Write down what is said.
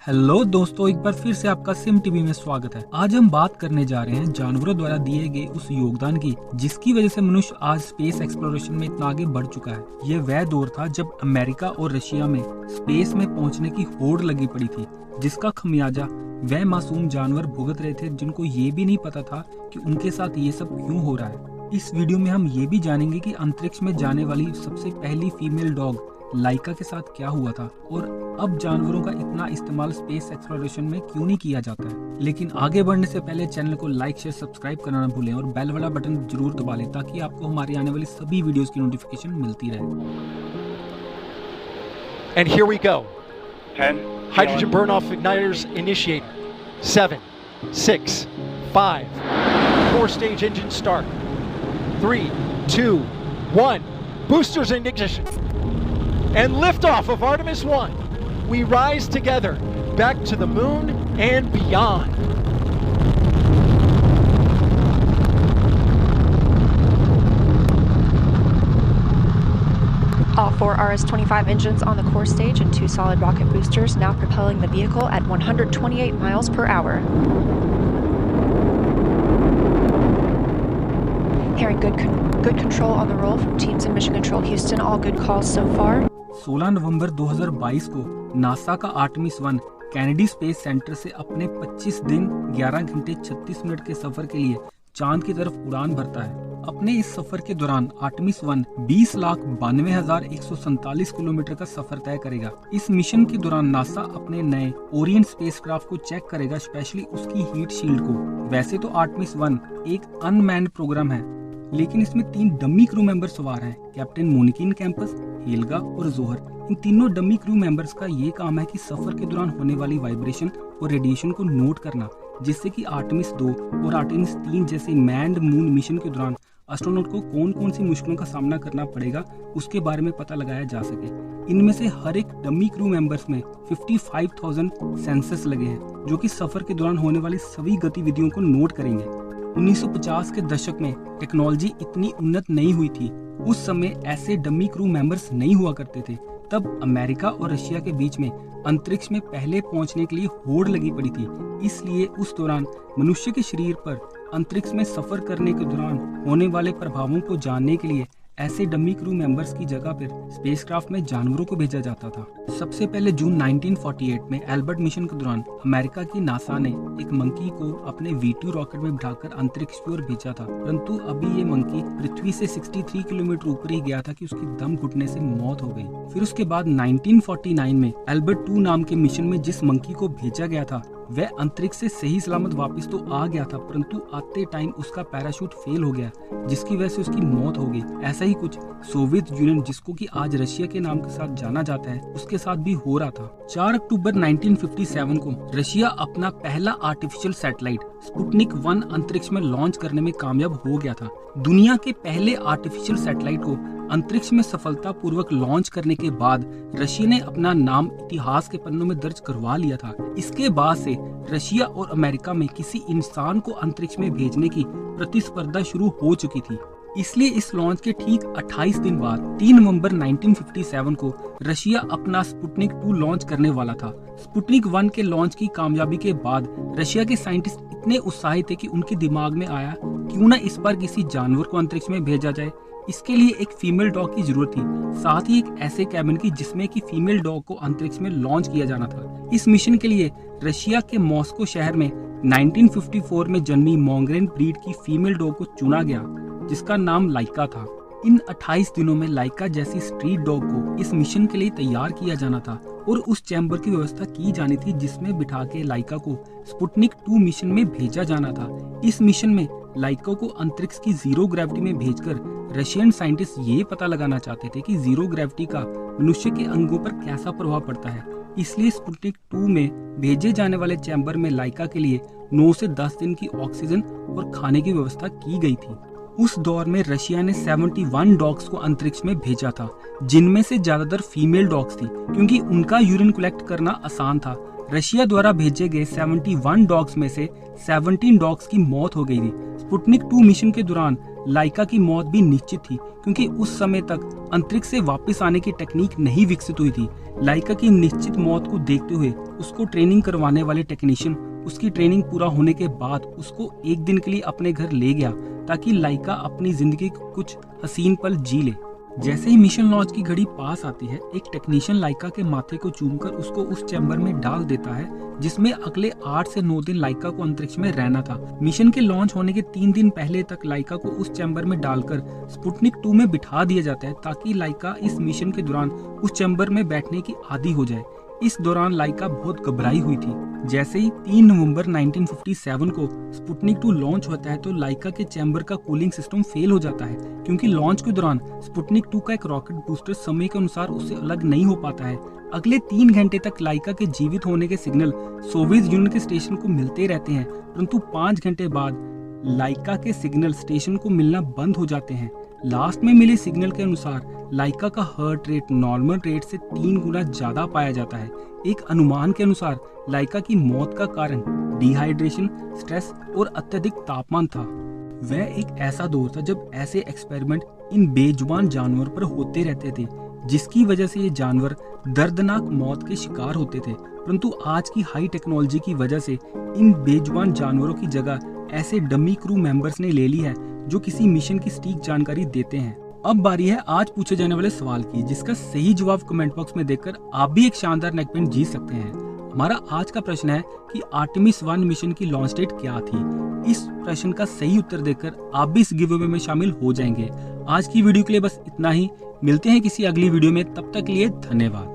Hello दोस्तों, एक बार फिर से आपका सिम टीवी में स्वागत है। आज हम बात करने जा रहे हैं जानवरों द्वारा दिए गए उस योगदान की जिसकी वजह से मनुष्य आज स्पेस एक्सप्लोरेशन में इतना आगे बढ़ चुका है। यह वह दौर था जब अमेरिका और रशिया में स्पेस में पहुंचने की होड़ लगी पड़ी थी, जिसका खमियाजा वह मासूम जानवर भुगत रहे थे जिनको ये भी नहीं पता था कि उनके साथ ये सब क्यों हो रहा है। इस वीडियो में हम ये भी जानेंगे कि अंतरिक्ष में जाने वाली सबसे पहली फीमेल डॉग लाइका के साथ क्या हुआ था और अब जानवरों का इतना इस्तेमाल स्पेस एक्सप्लोरेशन में क्यों नहीं किया जाता है। लेकिन आगे बढ़ने से पहले चैनल को लाइक शेयर सब्सक्राइब करना ना भूलें और बेल वाला बटन जरूर दबा लें ताकि आपको हमारी आने वाली सभी वीडियोस की नोटिफिकेशन मिलती रहे। And here we go. 10. Hydrogen burn-off igniters initiated. 7, 6, 5. 4-stage engine start. 3, 2, 1. Boosters in ignition. And liftoff of Artemis 1. We rise together back to the moon and beyond. All 4 RS-25 engines on the core stage and 2 solid rocket boosters now propelling the vehicle at 128 miles per hour. Hearing good control on the roll from teams in Mission Control Houston. All good calls so far. 16 नवंबर 2022 को NASA का Artemis 1 Kennedy space centre से अपने 25 दिन 11 घंटे 36 minute के सफर के लिए चांद की तरफ उड़ान भरता है। अपने इस सफर के दौरान आर्टेमिस 1 20,92,147 किलोमीटर का सफर तय करेगा। इस मिशन के दौरान नासा अपने नए ओरिएंट स्पेसक्राफ्ट को चेक करेगा, स्पेशली उसकी हीट शील्ड को। वैसे तो आर्टेमिस 1 एक अनमैन्ड प्रोग्राम है, लेकिन इसमें 3 डमी क्रू मेंबर सवार हैं, कैप्टन मोनिकिन कैंपस, हेल्गा और जोहर। इन तीनों डमी क्रू मेंबर्स का ये काम है कि सफर के दौरान होने वाली वाइब्रेशन और रेडिएशन को नोट करना, जिससे कि आर्टेमिस 2 और आर्टेमिस 3 जैसे मैन्ड मून मिशन के दौरान एस्ट्रोनॉट को कौन कौन सी मुश्किलों का सामना करना पड़ेगा उसके बारे में पता लगाया जा सके। इनमें से हर एक डमी क्रू मेंबर्स में 55,000 सेंसर्स लगे हैं जो कि सफर के दौरान होने वाली सभी गतिविधियों को नोट करेंगे। 1950 के दशक में टेक्नोलॉजी इतनी उन्नत नहीं हुई थी। उस समय ऐसे डमी क्रू मेंबर्स नहीं हुआ करते थे। तब अमेरिका और रशिया के बीच में अंतरिक्ष में पहले पहुंचने के लिए होड़ लगी पड़ी थी। इसलिए उस दौरान मनुष्य के शरीर पर अंतरिक्ष में सफर करने के दौरान होने वाले प्रभावों को जानने के लिए ऐसे डमी क्रू मेंबर्स की जगह पर स्पेसक्राफ्ट में जानवरों को भेजा जाता था। सबसे पहले जून 1948 में एल्बर्ट मिशन के दौरान अमेरिका की नासा ने एक मंकी को अपने V2 रॉकेट में बिठाकर अंतरिक्ष की ओर भेजा था, परंतु अभी ये मंकी पृथ्वी से 63 किलोमीटर ऊपर ही गया था कि उसकी दम घुटने से मौत हो गई। फिर उसके बाद 1949 में एल्बर्ट 2 नाम के मिशन में जिस मंकी को भेजा गया था वह अंतरिक्ष से सही सलामत वापस तो आ गया था, परंतु आते टाइम उसका पैराशूट फेल हो गया, जिसकी वजह से उसकी मौत हो गई। ऐसा ही कुछ सोवियत यूनियन, जिसको कि आज रशिया के नाम के साथ जाना जाता है, उसके साथ भी हो रहा था। 4 अक्टूबर 1957 को रशिया अपना पहला आर्टिफिशियल सैटेलाइट स्पुतनिक 1 अंतरिक्ष में लॉन्च करने में कामयाब हो गया था। दुनिया के पहले आर्टिफिशियल सैटेलाइट को अंतरिक्ष में सफलतापूर्वक लॉन्च करने के बाद रशिया ने अपना नाम इतिहास के पन्नों में दर्ज करवा लिया था। इसके बाद से रशिया और अमेरिका में किसी इंसान को अंतरिक्ष में भेजने की प्रतिस्पर्धा शुरू हो चुकी थी। इसलिए इस लॉन्च के ठीक 28 दिन बाद 3 नवंबर 1957 को रशिया अपना स्पुतनिक 2 लॉन्च करने वाला था। स्पुतनिक 1 के लॉन्च की कामयाबी के बाद रशिया के साइंटिस्ट इतने उत्साहित थे कि उनके दिमाग में आया क्यों ना इस बार किसी जानवर को अंतरिक्ष में भेजा जाए। इसके लिए एक फीमेल डॉग की जरूरत थी, साथ ही एक ऐसे कैबिन की जिसमें कि फीमेल डॉग को अंतरिक्ष में लॉन्च किया जाना था। इस मिशन के लिए रशिया के मॉस्को शहर में 1954 में जन्मी मोंगरेन ब्रीड की फीमेल डॉग को चुना गया, जिसका नाम लाइका था। इन 28 दिनों में लाइका जैसी स्ट्रीट डॉग को इस मिशन के लिए तैयार किया जाना था और उस चैम्बर की व्यवस्था की जानी थी जिसमें बिठा के लाइका को स्पुतनिक 2 मिशन में भेजा जाना था। इस मिशन में लाइका को अंतरिक्ष की जीरो ग्रेविटी में भेजकर रशियन साइंटिस्ट ये पता लगाना चाहते थे कि जीरो ग्रेविटी का मनुष्य के अंगों पर कैसा प्रभाव पड़ता है। इसलिए स्पुतनिक 2 में भेजे जाने वाले चैम्बर में लाइका के लिए 9 से 10 दिन की ऑक्सीजन और खाने की व्यवस्था की गई थी। उस दौर में रशिया ने 71 डॉग्स को अंतरिक्ष में भेजा था, जिनमें से ज्यादातर फीमेल डॉग्स थी क्योंकि उनका यूरिन कलेक्ट करना आसान था। रशिया द्वारा भेजे गए 71 डॉग्स में से 17 डॉग्स की मौत हो गई थी। स्पुतनिक 2 मिशन के दौरान लाइका की मौत भी निश्चित थी, क्योंकि उस समय तक अंतरिक्ष से वापस आने की टेक्निक नहीं विकसित हुई थी। लाइका की निश्चित मौत को देखते हुए उसको ट्रेनिंग करवाने वाले टेक्नीशियन उसकी ट्रेनिंग पूरा होने के बाद उसको एक दिन के लिए अपने घर ले गया, ताकि लाइका अपनी जिंदगी के कुछ हसीन पल जी ले। जैसे ही मिशन लॉन्च की घड़ी पास आती है, एक टेक्नीशियन लाइका के माथे को चूमकर उसको उस चैम्बर में डाल देता है, जिसमें अगले 8 से 9 दिन लाइका को अंतरिक्ष में रहना था। मिशन के लॉन्च होने के 3 दिन पहले तक लाइका को उस चैम्बर में डालकर स्पुतनिक 2 में बिठा दिया जाता है, ताकि लाइका इस मिशन के दौरान उस चैम्बर में बैठने की आदी हो जाए। इस दौरान लाइका बहुत घबराई हुई थी। जैसे ही 3 नवंबर 1957 को स्पुतनिक 2 लॉन्च होता है, तो लाइका के चैम्बर का कूलिंग सिस्टम फेल हो जाता है, क्योंकि लॉन्च के दौरान स्पुतनिक 2 का एक रॉकेट बूस्टर समय के अनुसार उससे अलग नहीं हो पाता है। अगले 3 घंटे तक लाइका के जीवित होने के सिग्नल सोवियत यूनियन के स्टेशन को मिलते रहते हैं, परंतु 5 घंटे बाद लाइका के सिग्नल स्टेशन को मिलना बंद हो जाते हैं। लास्ट में मिले सिग्नल के अनुसार लाइका का हार्ट रेट नॉर्मल रेट से 3 गुना ज्यादा पाया जाता है। एक अनुमान के अनुसार लाइका की मौत का कारण डिहाइड्रेशन, स्ट्रेस और अत्यधिक तापमान था। वह एक ऐसा दौर था जब ऐसे एक्सपेरिमेंट इन बेजुबान जानवर पर होते रहते थे, जिसकी वजह से ये जानवर दर्दनाक मौत के शिकार होते थे। परंतु आज की हाई टेक्नोलॉजी की वजह से इन बेजुबान जानवरों की जगह ऐसे डमी क्रू मेंबर्स ने ले ली है, जो किसी मिशन की सटीक जानकारी देते हैं। अब बारी है आज पूछे जाने वाले सवाल की, जिसका सही जवाब कमेंट बॉक्स में देकर आप भी एक शानदार नेकबैंड जीत सकते हैं। हमारा आज का प्रश्न है कि आर्टेमिस 1 मिशन की लॉन्च डेट क्या थी। इस प्रश्न का सही उत्तर देकर आप भी इस गिव अवे में शामिल हो जाएंगे। आज की वीडियो के लिए बस इतना ही। मिलते हैं किसी अगली वीडियो में, तब तक के लिए धन्यवाद।